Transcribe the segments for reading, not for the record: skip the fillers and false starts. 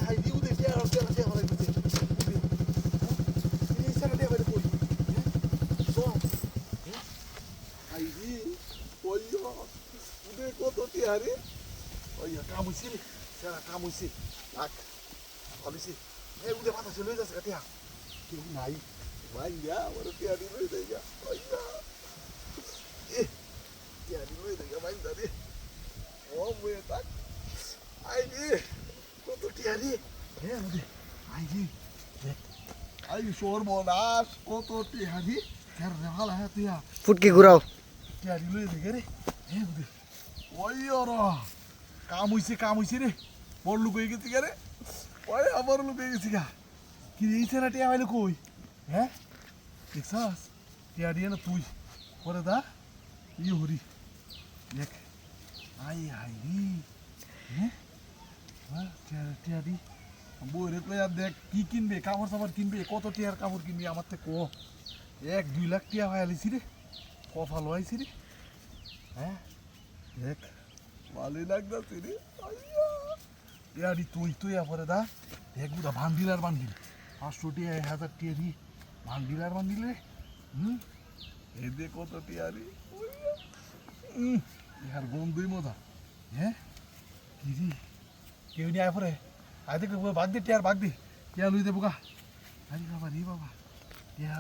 high দিউ দে টিয়া আর টিয়া টিয়া হলাই দিতে এই সারা টিয়া বাইরে কই সো হাই দি ওইও উদে কত টিয়া রে ওইয়া কাম হইছে রে সারা কাম হইছে লাখ হলিছে এই উদে মাথা চলে যাচ্ছে টিয়া কেউ নাই ভাইয়া ওর টিয়া দি লই দেইগা ওইয়া টিয়া দি লই দেইগা ভাই দাদি ও মুয়ে তাক আই দি কত টিয়া রে হ্যাঁ উদে আই দি আই সর্বনাশ কত টিয়া রে স্যার ভালো হ্যাঁ টিয়া ফুটকি ঘুরাও টিয়া দি লই দেইগা রে হ্যাঁ উদে ওইয়া রে কাম হইছে রে বড় লোক হয়ে গেছি রে ওই আবার লোক হয়ে গেছি গা কি এই ছেড়া টিয়া হইলো কই হ্যাঁ দেখছাস টিয়া দিয়ে না তুই পরে দা ই হরি দেখ আই হাই রে হ্যাঁ টিয়া দি বই রে কই আর দেখ কি কিনবে কাপড় সাপড় কিনবে কত টিয়ার কাপড় কিনবে আমার থেকে কো 1-2 লাখ টিয়া হইয়ালিছি রে কফাল হইছি রে হ্যাঁ দেখ ভালোই লাগতেছে রে টিয়া দি তুই পরে দা দেখ বুড়া বান্ডিল 500 টিয়া 1000 টিয়া দি বান্ডিল রে এই দে কত টিয়া রে ইয়ার গন্ধই মজা হ্যাঁ কি রে কেউ নিয়ে আয় পরে আয় দেখ বাদ দে টিয়ার বাদ দে টিয়া লুই দেবো গা আরে বাবা রে বাবা টিয়া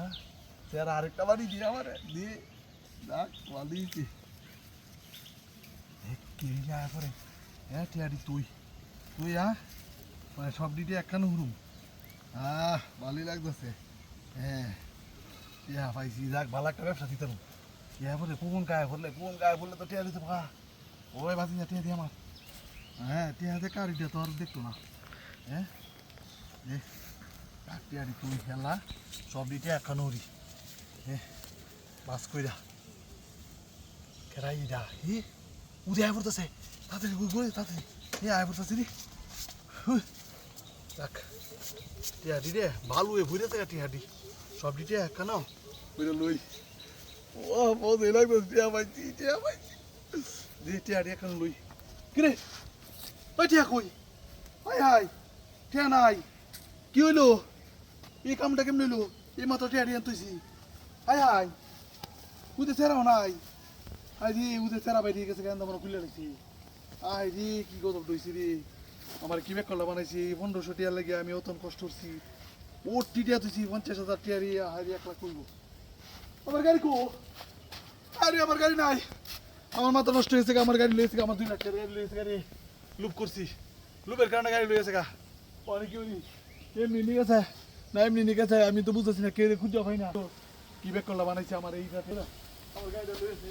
তেরা আরেকটা বাড়ি দিয়ে আমার দিয়ে দেখ বালিছি কেউ নিয়ে আয় পরে হ্যাঁ টিয়া দি তুই সব দিতে একখানো হুরুম ভালোই লাগতেছে হ্যাঁ টিয়া পাইছি যাক ভালো একটা ব্যবসা দিতে টিয়া বলে কোন গায়ে বললে তো টিয়া দিতে পা ওই বাতি যা টিয়া দিয়ে আমার হ্যাঁ টিয়া দে কারিটা তো আর দেখতো না হ্যাঁ টিয়া দি তুই খেলা সব দিতে একখানো হরি হ্যাঁ বাস কইরা কেরাইডা উদয় আয় পড়তেছে তাড়াতাড়ি তাড়াতাড়ি আয় পড়তেছে রে দেখ টিয়া দি রে ভালো ভুলে থাকে টিয়া দি সব দিতে একখানো ওইটা লই ও বহুত লাগতো টিয়া পাইছি দে টিয়া দি একখানো লই কিরে ওই টিয়া কই হাই টিয়া নাই কি হইলো এই কামটা কেমন হইলো এই মাত্র টিয়া দিয়ে তুইছি হাই উদে সেরাও নাই আই রে উদে সেরা বাইরে গেছে কেন আমরা খুলে রাখছি আই রে কি গজব দইছি রে আমার কি বেক করলা বানাইছি 1500 টিয়া লাগে আমি অতন কষ্ট করছি ও টিয়া তুইছি 50,000 টিয়া রে হাই 1 লাখ কইবো আমার গাড়ি কো আরে আমার গাড়ি নাই আমার মাথা নষ্ট হয়েছে আমার গাড়ি লইছে আমার 2 লাখ টাকা গাড়ি লইছে গাড়ি লুপ করছি লুপের কারণে গাড়ি লইছে গা পরে কি হইনি এমনি নিয়ে গেছে না এমনি নিয়ে গেছে আমি তো বুঝতেছি না কে খুঁজে পাই না কি বেক করলা বানাইছে আমার এই রাতে আমার গাড়িটা লইছে